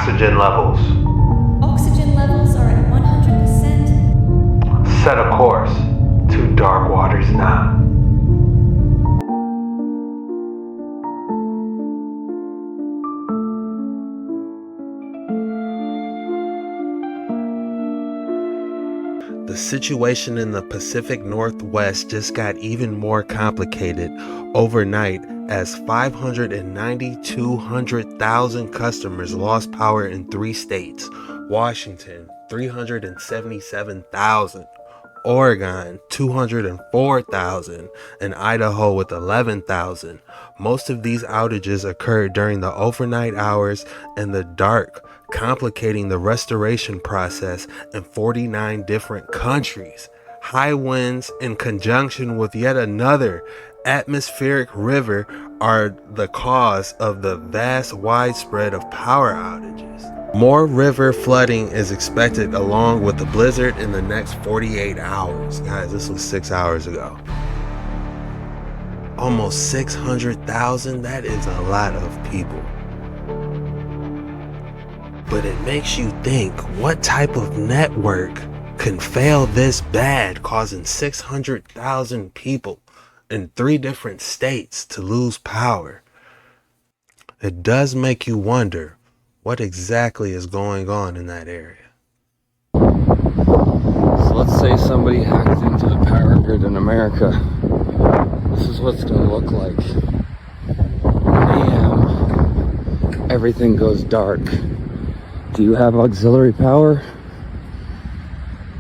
oxygen levels. Oxygen levels are at 100%. Set a course to dark waters now. The situation in the Pacific Northwest just got even more complicated overnight as 200,000 customers lost power in 3 states. Washington, 377,000. Oregon, 204,000, and Idaho with 11,000. Most of these outages occurred during the overnight hours in the dark, complicating the restoration process in 49 different countries. High winds in conjunction with yet another atmospheric river are the cause of the vast widespread of power outages. More river flooding is expected along with the blizzard in the next 48 hours. Guys, this was 6 hours ago. Almost 600,000, that is a lot of people. But it makes you think, what type of network can fail this bad, causing 600,000 people in 3 different states to lose power? It does make you wonder what exactly is going on in that area. So let's say somebody hacked into the power grid in America. This is what it's going to look like. 1 a.m. Everything goes dark. Do you have auxiliary power?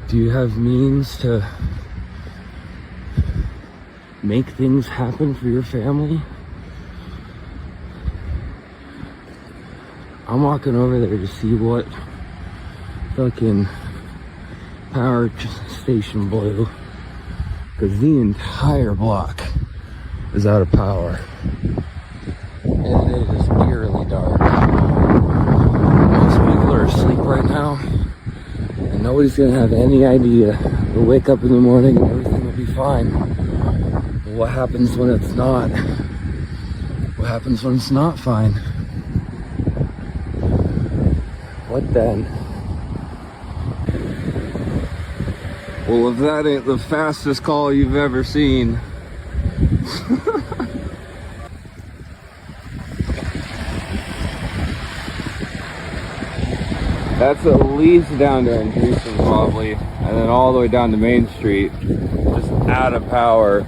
Do you have means to make things happen for your family? I'm walking over there to see what fucking power station blew, because the entire block is out of power and it is eerily dark. Most people are asleep right now and nobody's gonna have any idea. They'll wake up in the morning and everything will be fine. But what happens when it's not? What happens when it's not fine? What then? Well, if that ain't the fastest call you've ever seen. That's at least down to Houston probably, and then all the way down to Main Street, just out of power,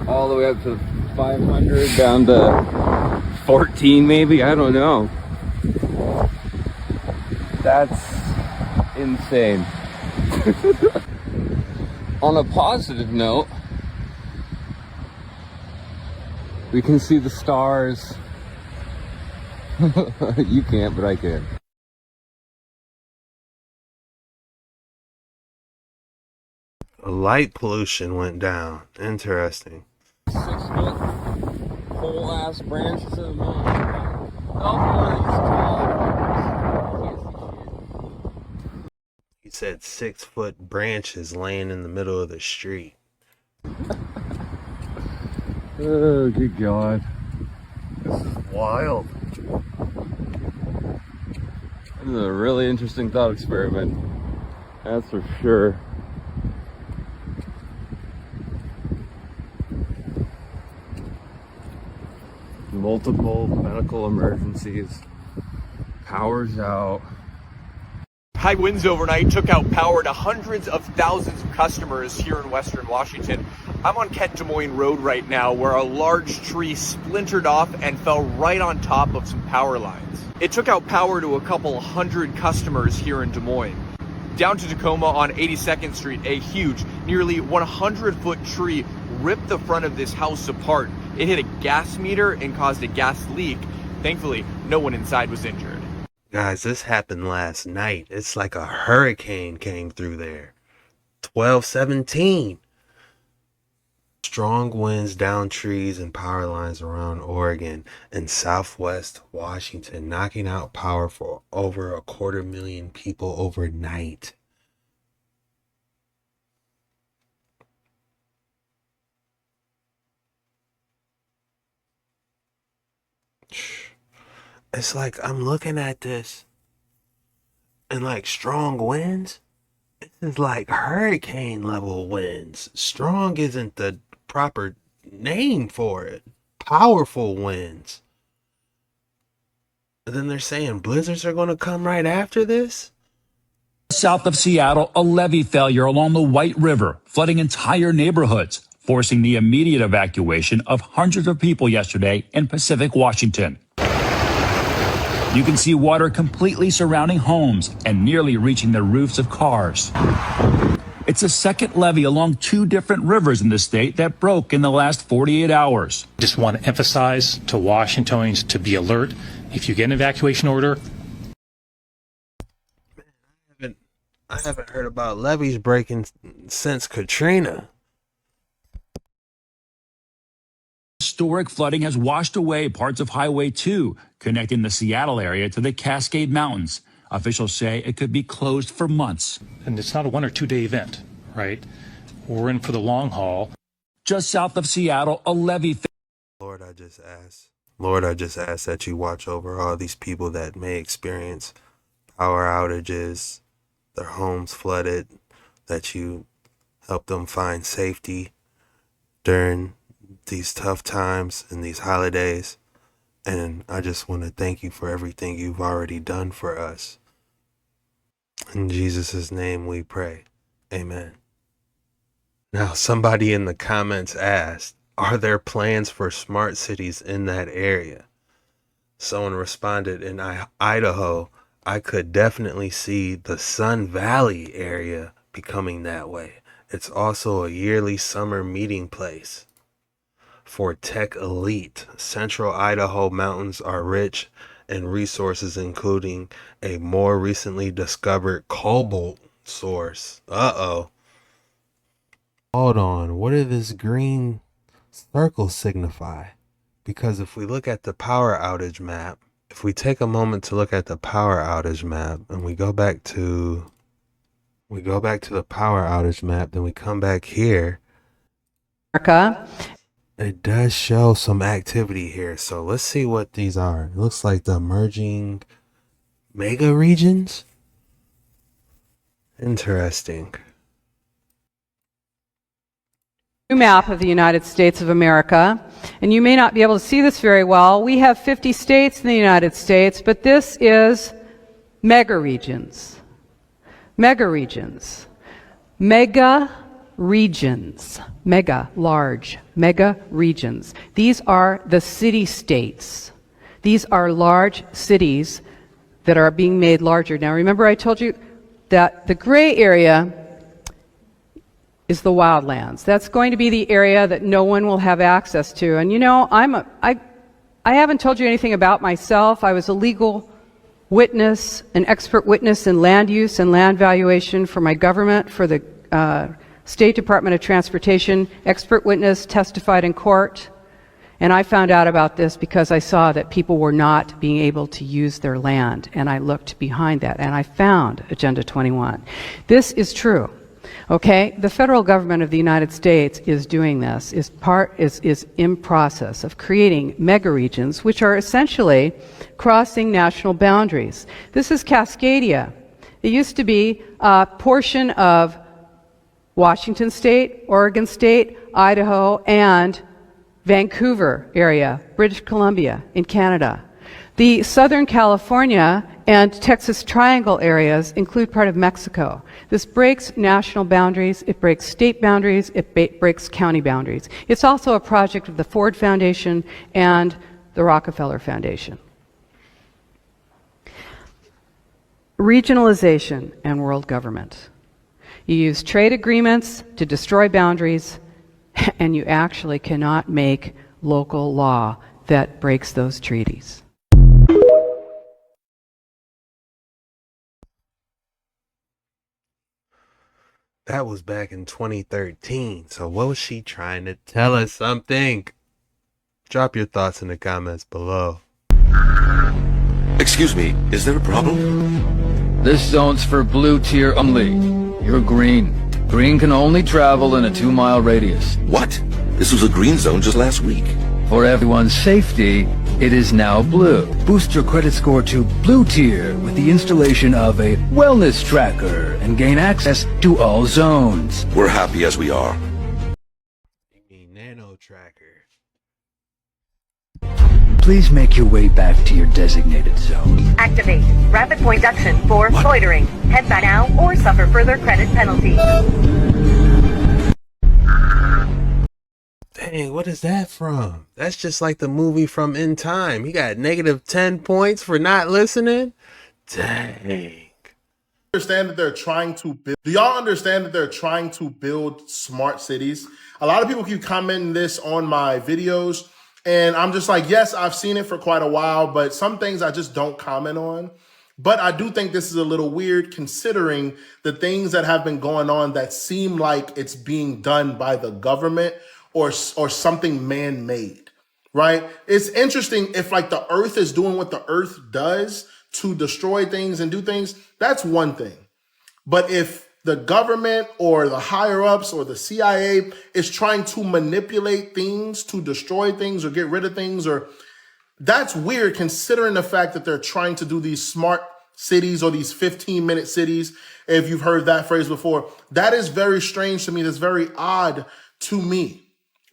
all the way up to 500, down to 14 maybe, I don't know. That's insane. On a positive note, we can see the stars. You can't, but I can. Light pollution went down. Interesting. 6-foot whole ass branches of the moon. One of these tall. He said 6-foot branches laying in the middle of the street. Oh, good God. This is wild. This is a really interesting thought experiment. That's for sure. Multiple medical emergencies. Power's out. High winds overnight took out power to hundreds of thousands of customers here in Western Washington. I'm on Kent Des Moines Road right now, where a large tree splintered off and fell right on top of some power lines. It took out power to a couple hundred customers here in Des Moines. Down to Tacoma on 82nd Street, a huge, nearly 100-foot tree ripped the front of this house apart. It hit a gas meter and caused a gas leak. Thankfully, no one inside was injured. Guys, this happened last night. It's like a hurricane came through there. 12:17. Strong winds down trees and power lines around Oregon and southwest Washington, knocking out power for over 250,000 people overnight. It's like I'm looking at this and like strong winds. This is like hurricane level winds. Strong isn't the proper name for it. Powerful winds. And then they're saying blizzards are going to come right after this? South of Seattle, a levee failure along the White River, flooding entire neighborhoods, forcing the immediate evacuation of hundreds of people yesterday in Pacific Washington. You can see water completely surrounding homes and nearly reaching the roofs of cars. It's a second levee along two different rivers in the state that broke in the last 48 hours. Just want to emphasize to Washingtonians to be alert. If you get an evacuation order, I haven't heard about levees breaking since Katrina. Historic flooding has washed away parts of Highway 2, connecting the Seattle area to the Cascade Mountains. Officials say it could be closed for months. and it's not a 1 or 2 day event, right? We're in for the long haul. Just south of Seattle, a levee. Lord, I just ask that you watch over all these people that may experience power outages, their homes flooded, that you help them find safety during these tough times and these holidays. And I just want to thank you for everything you've already done for us. In Jesus' name we pray. Amen. Now, somebody in the comments asked, are there plans for smart cities in that area? Someone responded, in Idaho, I could definitely see the Sun Valley area becoming that way. It's also a yearly summer meeting place for tech elite. Central Idaho mountains are rich in resources, including a more recently discovered cobalt source. Hold on, what did this green circle signify? Because if we look at the power outage map, if we take a moment to look at the power outage map and we go back to the power outage map, then we come back here, it does show some activity here. So let's see what these are. It looks like the emerging mega regions. Interesting. Map of the United States of America, and you may not be able to see this very well. We have 50 states in the United States, but this is mega regions. Mega regions. Mega regions. Mega, large. Mega regions. These are the city-states. These are large cities that are being made larger. Now remember I told you that the gray area is the wildlands. That's going to be the area that no one will have access to. And you know, I haven't told you anything about myself. I was a legal witness, an expert witness in land use and land valuation for my government, for the State Department of Transportation. Expert witness, testified in court. And I found out about this because I saw that people were not being able to use their land. And I looked behind that and I found Agenda 21. This is true. Okay, the federal government of the United States is doing this, is in process of creating mega regions, which are essentially crossing national boundaries. This is Cascadia. It used to be a portion of Washington State, Oregon State, Idaho, and Vancouver area, British Columbia in Canada. The Southern California and Texas Triangle areas include part of Mexico. This breaks national boundaries, it breaks state boundaries, it breaks county boundaries. It's also a project of the Ford Foundation and the Rockefeller Foundation. Regionalization and world government. You use trade agreements to destroy boundaries, and you actually cannot make local law that breaks those treaties. That was back in 2013. So what was she trying to tell us? Something? Drop your thoughts in the comments below. Excuse me, is there a problem? This zone's for blue tier only. You're green. Green can only travel in a 2-mile radius. What? This was a green zone just last week. For everyone's safety, it is now blue. Boost your credit score to blue tier with the installation of a wellness tracker and gain access to all zones. We're happy as we are. You mean nano tracker? Please make your way back to your designated zone. Activate rapid point deduction for loitering. Head back now or suffer further credit penalty. Dang, what is that from? That's just like the movie from In Time. He got negative 10 points for not listening? Dang. Understand that they're trying to build. Do y'all understand that they're trying to build smart cities? A lot of people keep commenting this on my videos, and I'm just like, yes, I've seen it for quite a while, but some things I just don't comment on. But I do think this is a little weird considering the things that have been going on that seem like it's being done by the government or something man-made, right? It's interesting if like the earth is doing what the earth does to destroy things and do things, that's one thing. But if the government or the higher ups or the CIA is trying to manipulate things to destroy things or get rid of things, or that's weird considering the fact that they're trying to do these smart cities or these 15-minute cities. If you've heard that phrase before, that is very strange to me. That's very odd to me.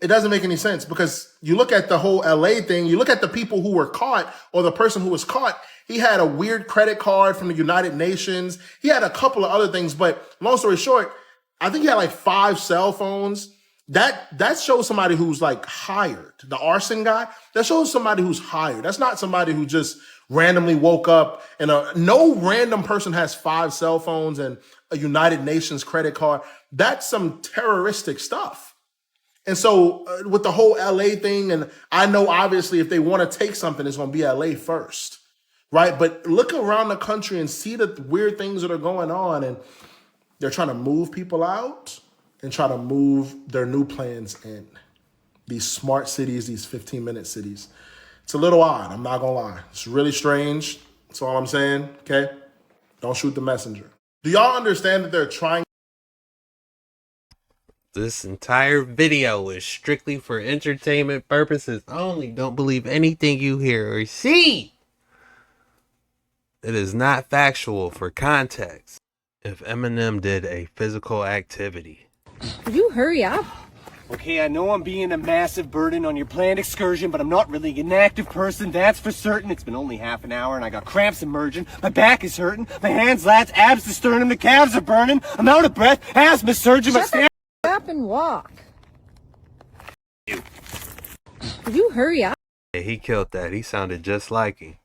It doesn't make any sense because you look at the whole LA thing, you look at the people who were caught or the person who was caught, he had a weird credit card from the United Nations. He had a couple of other things, but long story short, I think he had like 5 cell phones. That shows somebody who's like hired. The arson guy, that shows somebody who's hired. That's not somebody who just randomly woke up and no random person has 5 cell phones and a United Nations credit card. That's some terroristic stuff. And so with the whole LA thing, and I know obviously if they want to take something, it's going to be LA first, right? But look around the country and see the weird things that are going on, and they're trying to move people out and try to move their new plans in. These smart cities, these 15-minute cities. It's a little odd, I'm not going to lie. It's really strange. That's all I'm saying, okay? Don't shoot the messenger. Do y'all understand that they're trying? This entire video is strictly for entertainment purposes only. Don't believe anything you hear or see. It is not factual for context. If Eminem did a physical activity. Would you hurry up? Okay, I know I'm being a massive burden on your planned excursion, but I'm not really an active person, that's for certain. It's been only half an hour and I got cramps emerging. My back is hurting. My hands, lats, abs, the sternum, the calves are burning. I'm out of breath. Asthma surging. Shut the up and walk. Would you hurry up? Yeah, he killed that. He sounded just like him.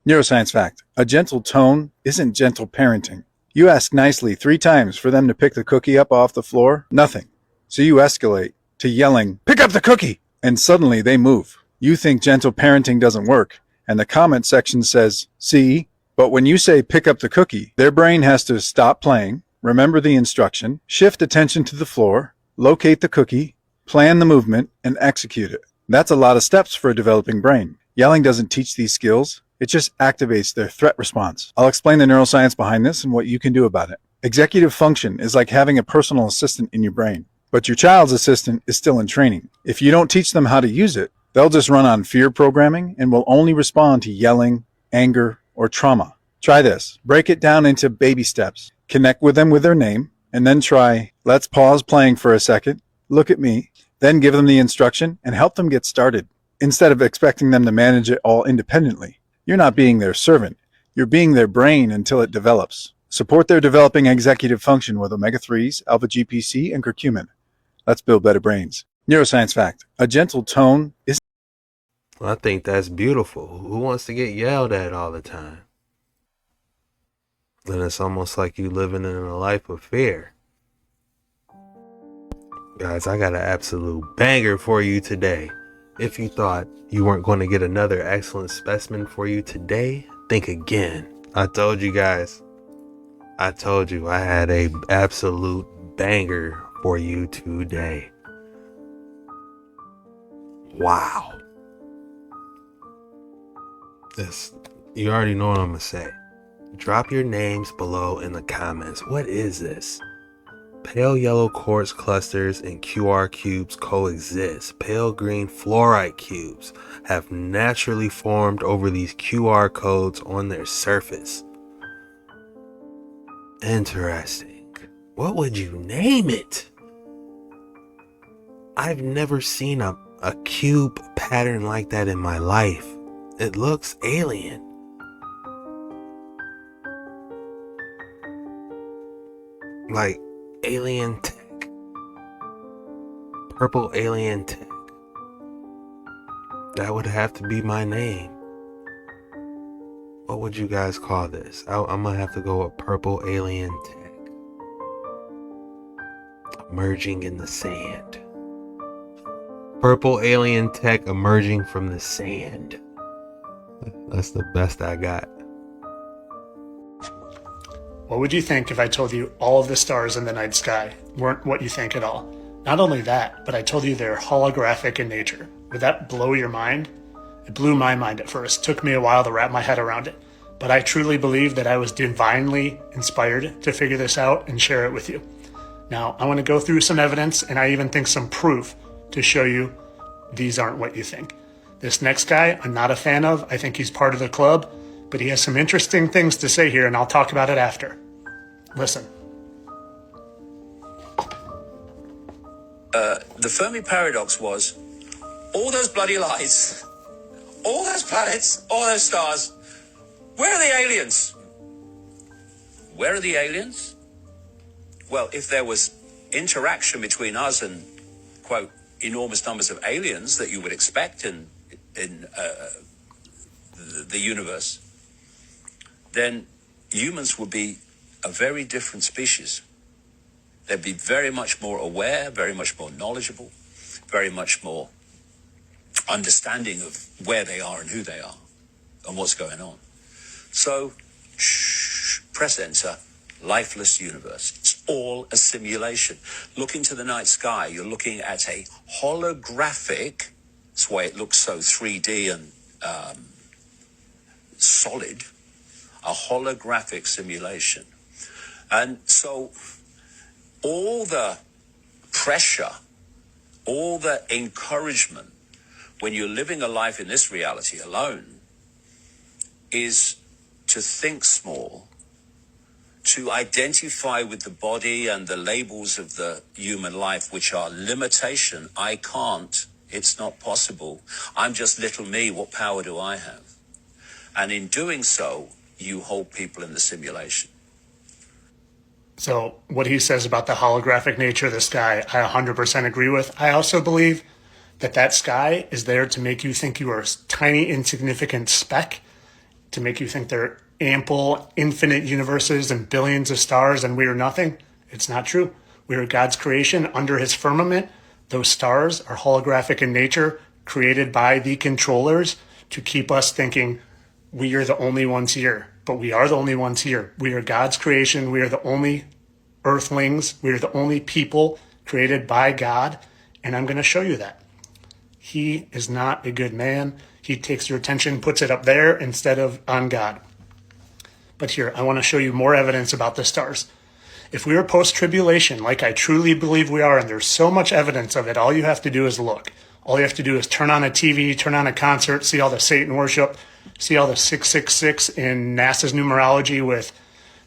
Neuroscience fact. A gentle tone isn't gentle parenting. You ask nicely 3 times for them to pick the cookie up off the floor. Nothing. So you escalate to yelling, "Pick up the cookie!" And suddenly they move. You think gentle parenting doesn't work, and the comment section says, "See?" But when you say pick up the cookie, their brain has to stop playing, remember the instruction, shift attention to the floor, locate the cookie, plan the movement, and execute it. That's a lot of steps for a developing brain. Yelling doesn't teach these skills. It just activates their threat response. I'll explain the neuroscience behind this and what you can do about it. Executive function is like having a personal assistant in your brain. But your child's assistant is still in training. If you don't teach them how to use it, they'll just run on fear programming and will only respond to yelling, anger, or trauma. Try this. Break it down into baby steps. Connect with them with their name, and then try, let's pause playing for a second, look at me, then give them the instruction and help them get started. Instead of expecting them to manage it all independently. You're not being their servant. You're being their brain until it develops. Support their developing executive function with omega-3s, alpha-GPC, and curcumin. Let's build better brains. Neuroscience fact. A gentle tone is... I think that's beautiful. Who wants to get yelled at all the time? Then it's almost like you living in a life of fear. Guys, I got an absolute banger for you today. If you thought you weren't going to get another excellent specimen for you today, think again. I told you guys. I told you I had a absolute banger for you today. Wow. This, you already know what I'm gonna say. Drop your names below in the comments. What is this? Pale yellow quartz clusters and QR cubes coexist. Pale green fluorite cubes have naturally formed over these QR codes on their surface. Interesting. What would you name it? I've never seen a cube pattern like that in my life. It looks alien. Like alien tech. Purple alien tech. That would have to be my name. What would you guys call this? I'm gonna have to go with purple alien tech. Emerging in the sand. Purple alien tech emerging from the sand. That's the best I got. What would you think if I told you all of the stars in the night sky weren't what you think at all? Not only that, but I told you they're holographic in nature. Would that blow your mind? It blew my mind at first. It took me a while to wrap my head around it. But I truly believe that I was divinely inspired to figure this out and share it with you. Now, I want to go through some evidence, and I even think some proof to show you these aren't what you think. This next guy, I'm not a fan of. I think he's part of the club, but he has some interesting things to say here, and I'll talk about it after. Listen. The Fermi paradox was, all those bloody lights, all those planets, all those stars, where are the aliens? Where are the aliens? Well, if there was interaction between us and, quote, enormous numbers of aliens that you would expect in the universe, then humans would be a very different species. They'd be very much more aware, very much more knowledgeable, very much more understanding of where they are and who they are and what's going on. So, press enter, lifeless universe. It's all a simulation. Look into the night sky, you're looking at a holographic, that's why it looks so 3D and solid, a holographic simulation. And so all the pressure, all the encouragement when you're living a life in this reality alone is to think small, to identify with the body and the labels of the human life, which are limitation. I can't, it's not possible. I'm just little me, what power do I have? And in doing so, you hold people in the simulation. So what he says about the holographic nature of the sky, I 100% agree with. I also believe that that sky is there to make you think you are a tiny, insignificant speck, to make you think there are ample, infinite universes and billions of stars and we are nothing. It's not true. We are God's creation under his firmament. Those stars are holographic in nature, created by the controllers to keep us thinking we are the only ones here. But we are the only ones here. We are God's creation. We are the only earthlings. We are the only people created by God. And I'm going to show you that. He is not a good man. He takes your attention, puts it up there instead of on God. But here, I want to show you more evidence about the stars. If we are post-tribulation, like I truly believe we are, and there's so much evidence of it, all you have to do is look. All you have to do is turn on a TV, turn on a concert, see all the Satan worship, see all the 666 in NASA's numerology with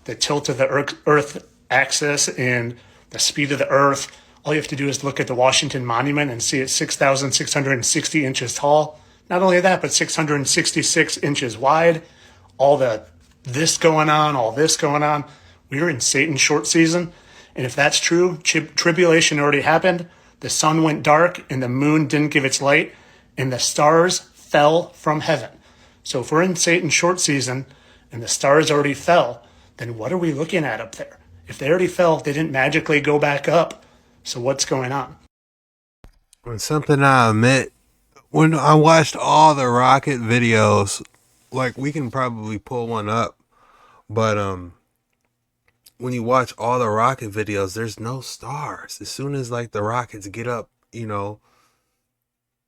the tilt of the Earth axis and the speed of the Earth. All you have to do is look at the Washington Monument and see it's 6,660 inches tall. Not only that, but 666 inches wide. All this going on, all this going on. We are in Satan's short season. And if that's true, tribulation already happened. The sun went dark and the moon didn't give its light and the stars fell from heaven. So if we're in Satan's short season and the stars already fell, then what are we looking at up there? If they already fell, they didn't magically go back up. So what's going on? Something I admit, when I watched all the rocket videos, like we can probably pull one up, but when you watch all the rocket videos, there's no stars. As soon as like the rockets get up,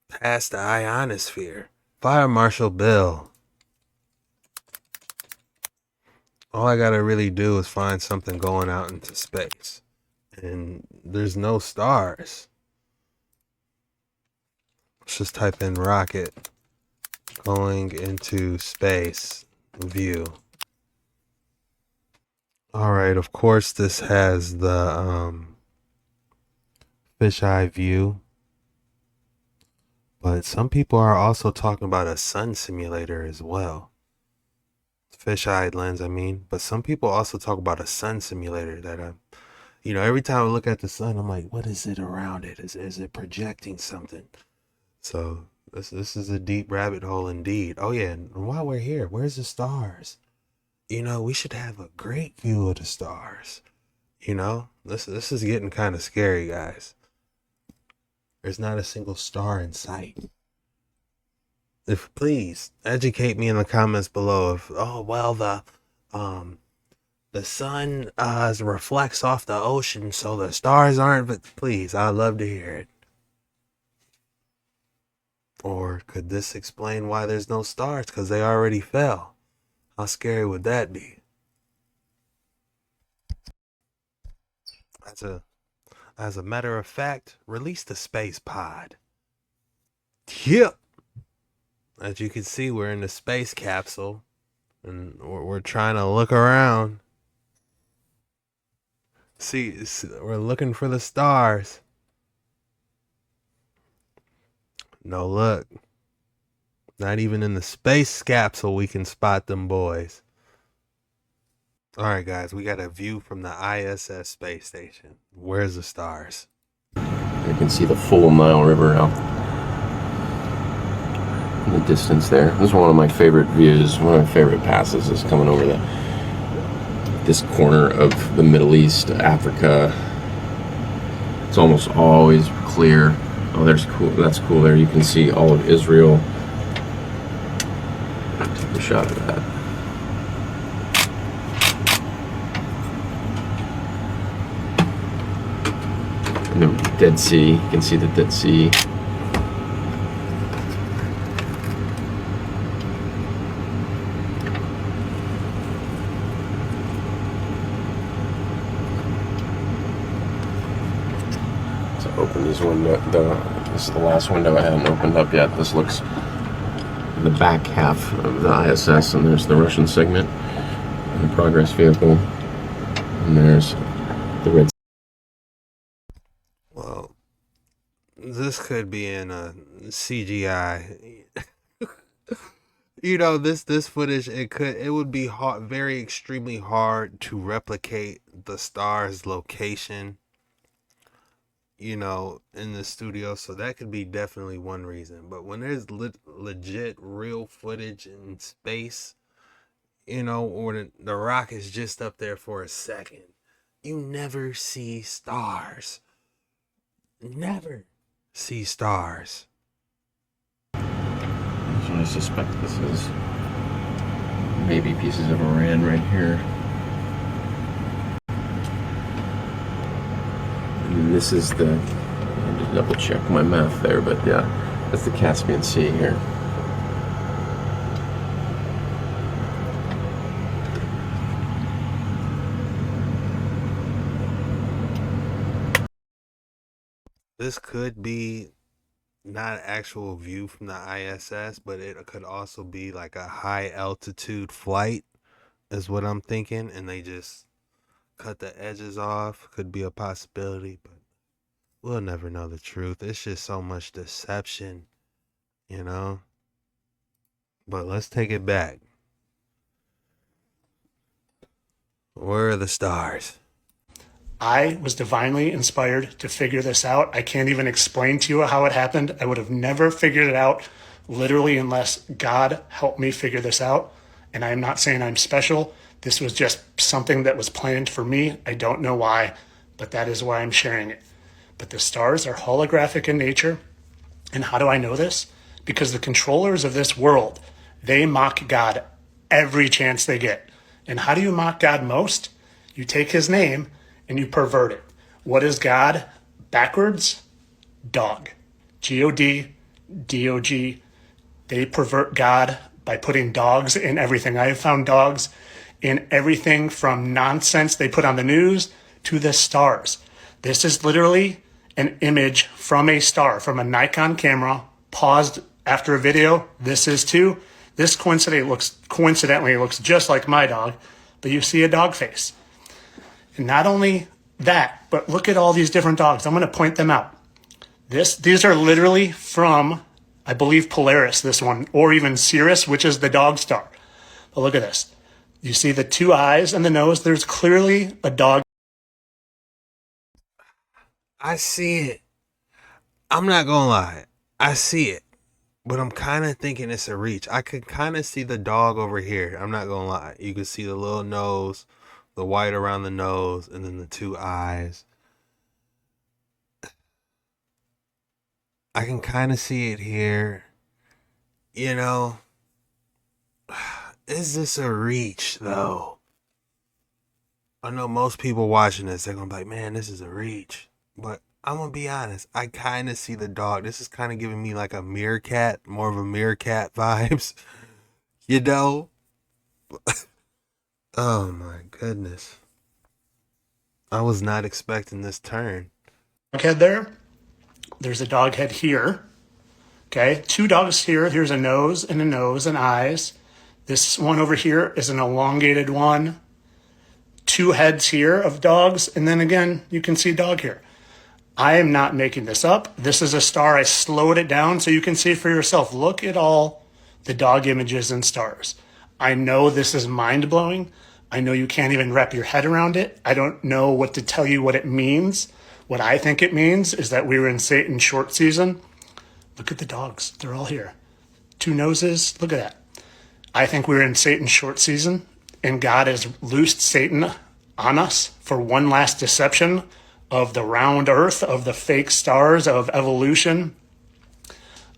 past the ionosphere. Fire Marshal Bill. All I gotta really do is find something going out into space. and there's no stars. Let's just type in rocket going into space view. All right, of course this has the fisheye view, but some people are also talking about a sun simulator as well. Fisheye lens, I mean, but some people also talk about a sun simulator that every time I look at the sun, I'm like, what is it around it? Is it projecting something? So this is a deep rabbit hole indeed. Oh yeah, and while we're here, where's the stars? We should have a great view of the stars. This is getting kind of scary, guys. There's not a single star in sight. If please educate me in the comments below. If the sun reflects off the ocean, so the stars aren't. But please, I'd love to hear it. Or could this explain why there's no stars? Because they already fell. How scary would that be? As a matter of fact, release the space pod. Yep. As you can see, we're in the space capsule, and we're trying to look around. See, we're looking for the stars. No look. Not even in the space capsule we can spot them boys. Alright guys, we got a view from the ISS space station. Where's the stars? You can see the full Nile River out in the distance there. This is one of my favorite views. One of my favorite passes is coming over this corner of the Middle East, Africa. It's almost always clear. Oh, there's cool. That's cool. There you can see all of Israel. Take a shot of that. And the Dead Sea. You can see the Dead Sea. Open these windows. This is the last window I hadn't opened up yet. This looks the back half of the ISS, and there's the Russian segment, and the Progress vehicle, and there's the red. Well, this could be in a CGI. This footage, it would be hard, very extremely hard to replicate the star's location. In the studio, so that could be definitely one reason. But when there's legit real footage in space, or the rock is just up there for a second, you never see stars. Never see stars. So I suspect this is maybe pieces of Iran right here. And this is the, I had to double check my math there, but yeah, that's the Caspian Sea here. This could be not an actual view from the ISS, but it could also be like a high altitude flight is what I'm thinking, and they just cut the edges off. Could be a possibility, but we'll never know the truth. It's just so much deception, But let's take it back. Where are the stars? I was divinely inspired to figure this out. I can't even explain to you how it happened. I would have never figured it out, literally, unless God helped me figure this out. And I am not saying I'm special. This was just something that was planned for me. I don't know why, but that is why I'm sharing it. But the stars are holographic in nature. And how do I know this? Because the controllers of this world, they mock God every chance they get. And how do you mock God most? You take his name and you pervert it. What is God backwards? Dog. G-O-D, D-O-G. They pervert God by putting dogs in everything. I have found dogs in everything from nonsense they put on the news to the stars. This is literally an image from a star, from a Nikon camera, paused after a video. This is too. This coincidentally looks just like my dog, but you see a dog face. And not only that, but look at all these different dogs. I'm going to point them out. These are literally from, I believe, Polaris, this one, or even Cirrus, which is the dog star. But look at this. You see the two eyes and the nose. There's clearly a dog. I see it. I'm not gonna lie. I see it. But I'm kind of thinking it's a reach. I could kind of see the dog over here. I'm not gonna lie. You can see the little nose, the white around the nose, and then the two eyes. I can kind of see it here. You know, is this a reach though? I know most people watching this, they're gonna be like, man, this is a reach. But I'm gonna be honest, I kind of see the dog. This is kind of giving me like a meerkat, more of a meerkat vibes. You know? Oh my goodness. I was not expecting this turn. Head there. There's a dog head here. Okay, two dogs here. Here's a nose and eyes. This one over here is an elongated one. Two heads here of dogs, and then again, you can see dog here. I am not making this up. This is a star. I slowed it down so you can see for yourself. Look at all the dog images and stars. I know this is mind-blowing. I know you can't even wrap your head around it. I don't know what to tell you what it means. What I think it means is that we were in Satan's short season. Look at the dogs. They're all here. Two noses. Look at that. I think we're in Satan's short season, and God has loosed Satan on us for one last deception of the round earth, of the fake stars, of evolution,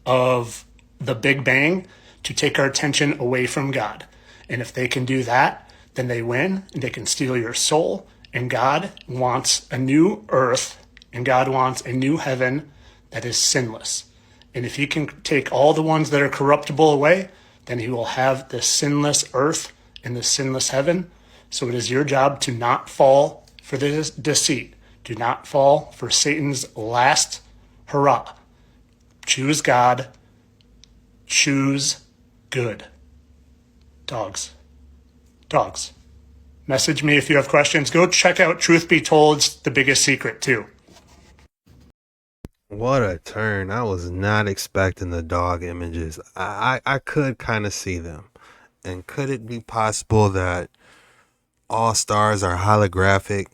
of the Big Bang, to take our attention away from God. And if they can do that, then they win, and they can steal your soul. And God wants a new earth, and God wants a new heaven that is sinless. And if he can take all the ones that are corruptible away, then he will have the sinless earth and the sinless heaven. So it is your job to not fall for this deceit. Do not fall for Satan's last hurrah. Choose God. Choose good. Dogs. Dogs. Message me if you have questions. Go check out Truth Be Told. It's the biggest secret too. What a turn. I was not expecting the dog images. I could kind of see them. And could it be possible that all stars are holographic?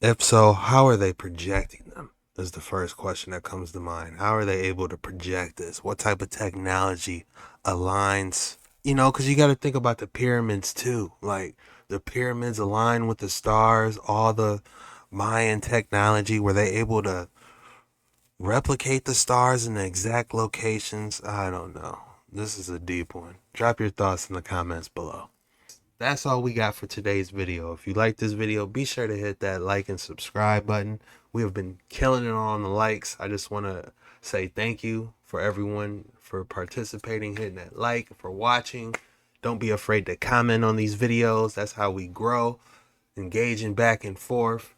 If so, how are they projecting them? Is the first question that comes to mind. How are they able to project this? What type of technology aligns? You know, because you got to think about the pyramids too. Like, the pyramids align with the stars, all the Mayan technology. Were they able to replicate the stars in the exact locations? I don't know. This is a deep one. Drop your thoughts in the comments below. That's all we got for today's video. If you like this video, be sure to hit that like and subscribe button. We have been killing it on the likes. I just want to say thank you for everyone for participating, hitting that like, for watching. Don't be afraid to comment on these videos. That's how we grow, engaging back and forth.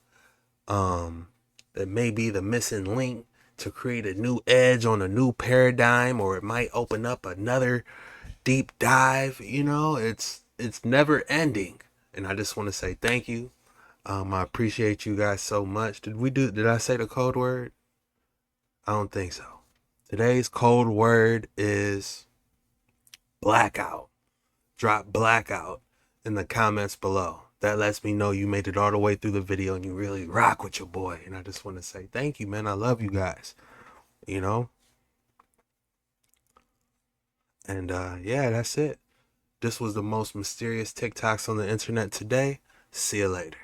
That may be the missing link to create a new edge on a new paradigm, or it might open up another deep dive. You know, it's never ending. And I just want to say thank you. I appreciate you guys so much. Did I say the code word? I don't think so. Today's code word is blackout. Drop blackout in the comments below. That lets me know you made it all the way through the video and you really rock with your boy. And I just want to say thank you, man. I love you guys. You know? And yeah, that's it. This was the most mysterious TikToks on the internet today. See you later.